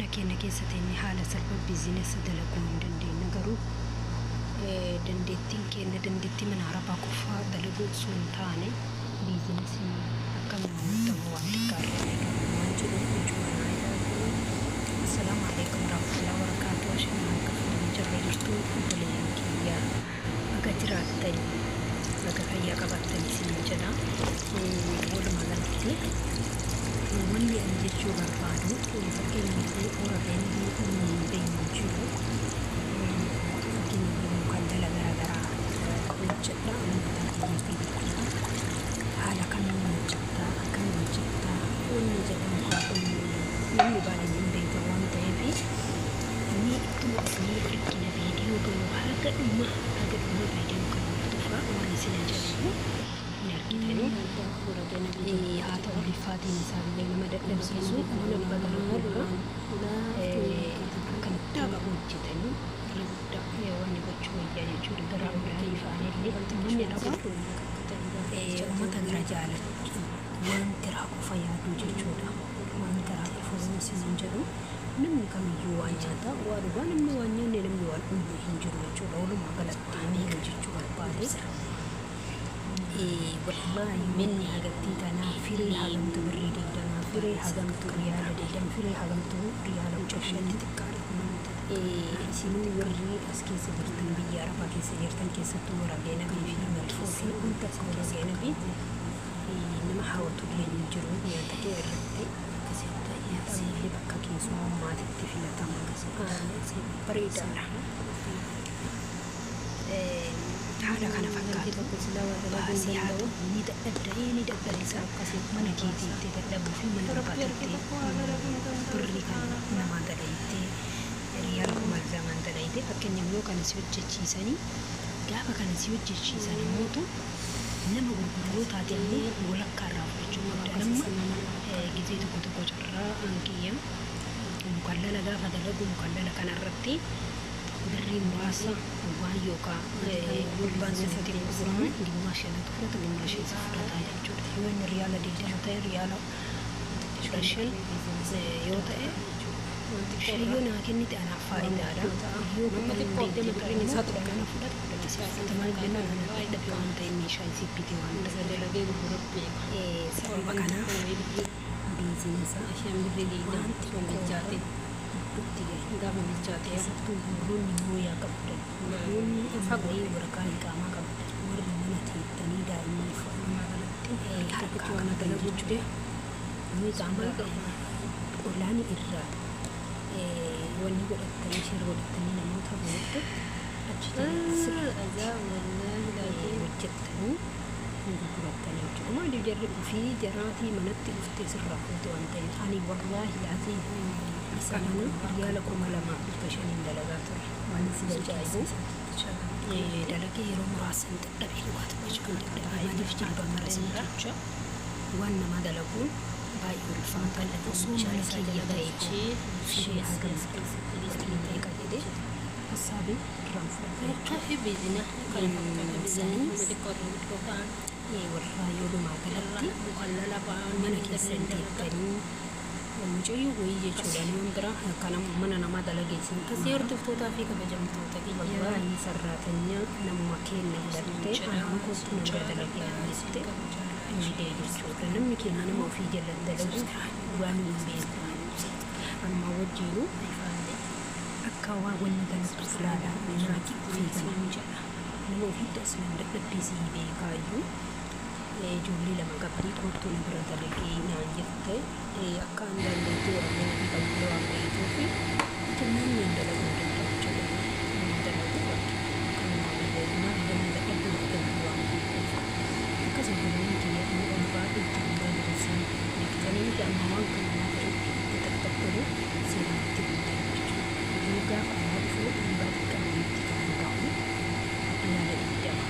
Keenya keessatti haala salphaa biizinasii dalaguu hin dandeenye garuu dandeettiin keenya dandeettii mana harabaa qofaa dalaguu osoo hin taane biizinasii akka namoota waan xiqqaarraa waan jedhu jechuudha. Assalaamu alaikum warahmatullahi wabarakatuh. Ashamaa akka fuudhanii jirra jirtu obboleeyyan kiyyaa akka jiraattan akka fayyaa qabaattan isin jedha. Walumaa galatti wanni ani jechuu barbaadu fakkeenyaaf warreen hin beekne jiru kan dala garaagaraa hojjedha haala kamiin hojjedha akkamiin hojjedha wanni jedhamu namni baay'een hin beekan waan ta'eef inni ittuma isinii argina viidiyoo garuu haga dhuma viidiyoo kan dhufa waan isin jedhamu haa ta'u bifaatiin isaa illee nama dadhabsiisu nama bagaludha kan dhaaba hojjetanii wanni gochuu wayyaa jechuudha. Garaa ulaarii faanillee namni dhabu uummata gara jaalatu waan garaa qofa yaadu jechuudha. Waan garaa qofa isin jedhu namni kamiyyuu waan nyaata waa dhugaa namni waan nyaanne namni waan dhugu hin jiru jechuudha. Walumaa galatti jechuu barbaade والله مني هجبتي أنا فري هجمت بريدي أنا فري هجمت ريال ديدم فري هجمت ريال وجشن تذكرت سنو وري أسكي سبرتن بيا ربا كي سيرتن كي ستورا جينا بي في ملفوسي أنت سكي جينا بي إنما حاولت لين الجروب يا تكير رتي كسيتا يا تسيلي بكا كي سو ما تتفيلا تما كسي بريدا haala kana fakkaatu baasii haa ta'u ni dadhabsiisa mana keetiitti dadhabuu fi mana barbaadattee birrii kan namaa dalayittee riyaal kuma lamaan dalayittee fakkeenyaaf yoo kana si hojjechiisanii gaafa kana si hojjechiisan immoo nama gurguruu taate illee walakkaa irraa fudhachuu qabda. Nama gizee tokko carraa hanqiyya mukallala gaafa dalagu mukallala kanarratti birrii muraasa waan yookaan gurbaan sifatee gurguramu dhimma shanatu fudhata dhimma shan fudhataa jechuudha. Yoo inni riyaala 20 ta'e riyaala 15 yoo ta'e shayyoo naa kennite anaaf faayidaadha. Yoo kuma 20 birriin isaa ture kana fudhata maal jennaan ana fayyadabe waan ta'e meeshaa isiibbite waan ta'e sababa kanaaf biizinasa wanti hojjate gaafa bilchaatee asattuu warroonni mooyaa qabdan warroonni fagoo waraqaa liqaamaa qabdan warri mana teettanii daa'imman walumaa galatti harkaa kana dalaguu jechuudha. Liqaamaa olaanii irraa wanni godhattanii shira godhattanii namoota booddee achitti sirraa hojjettanii gurgurattanii jechuudha. Maaliif jarri fi jaraatii manatti dhuftee sirraa fuute waan ta'eef ani wallaahi laatii sana riyaala 2,500 dalagaa ture. Waan si ajaa'ibu dalagee yeroo muraasaan dadhabee dhugaatu jechuudha. Maaliif jilba marasanii jecha waan nama dalaguun baay'ee ulfaata. Osoo mana kiyya ta'ee ishee hagam keessatti ta'e qajeelee hasaabee irraan fudhatee warraa yoo dhumaa galatti mana keessan teettanii mucayyoo wayii jechuudha. Nama biraa kan mana namaa dalageessin kasii hordoftoota fi kabajamtoota baay'ee sarraatanyaa nama keenya hidhattee anaan kootu nama dalagee naanniste hojii jechuudha. Namni keenya nama ofii jala dalagu waan hin beeku amma wajjiinu akka waa wanni galatu filaadha naati fiigamu jedha. Nama ofii dasnan dadhabbiisii beekaayyuu ijoollee lama qabdii tokkotu na bira dalagee naan jette akka an dandeettii warreen fi qalbii waan beektuu fi kennan hin dalaguu danda'u jechuudha. Hin dalaguu kan nama beeknaa gama dadhabbii argamu waan beekuuf akkasuma namoonni kiyya inni ol baaduu itti hin dalagasiin beektanii miti amma waan kana nama ta'e dadhabbaru seeraatti hundee jechuudha. Yoo gaafa amma dhufuu hin baatu qabeetti kan ta'u ilaala dhiidama.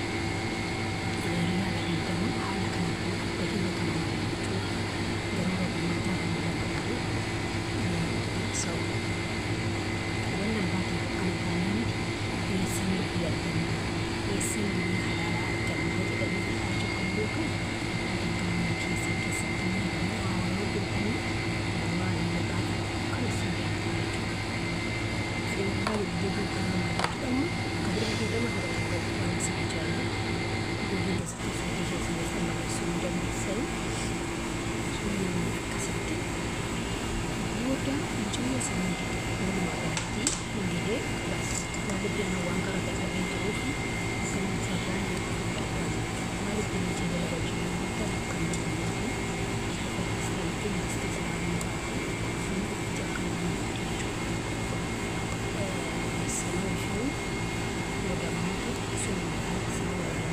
jadul kan nama kabur kita mah harus yang sejalan jadi seperti saya sama sudah bisa kasih udah cuma sama belum berarti ini kelas lalu dia nawang karena ada terus akan mencapai lalu dia menjadi baju kita akan menjadi seperti mesti selalu jangan solution mudah mungkin semua semua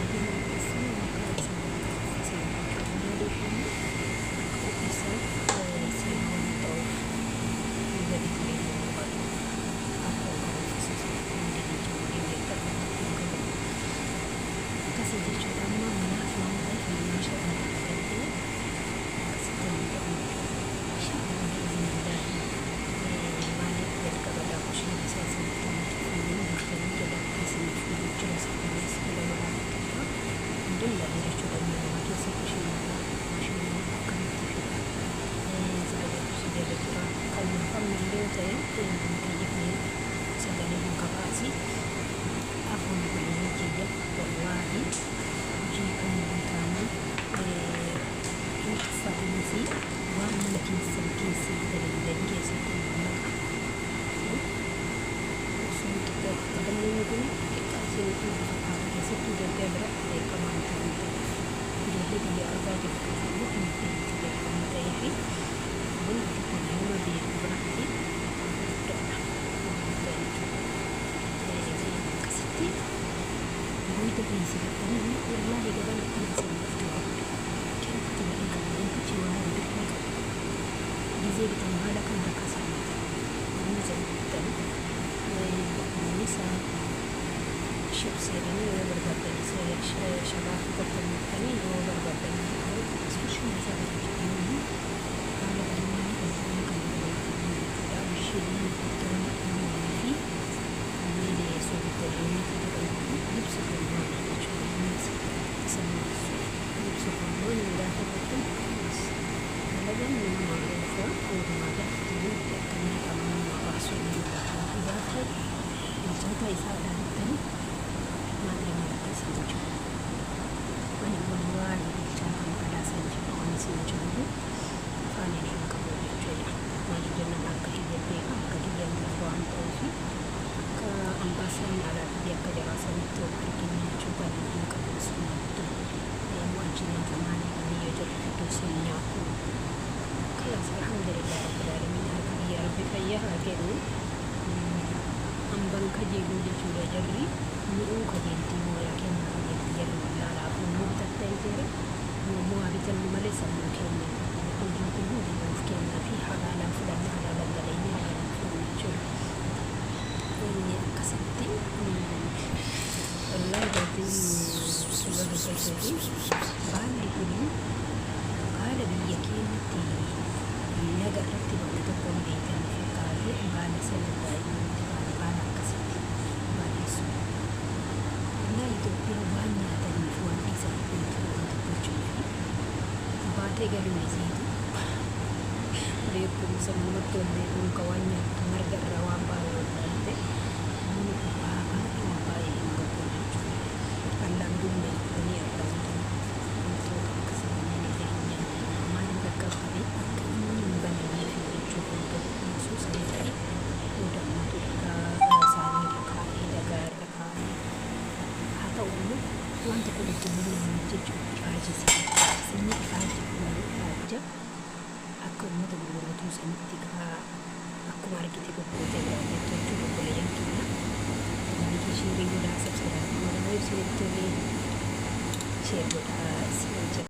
share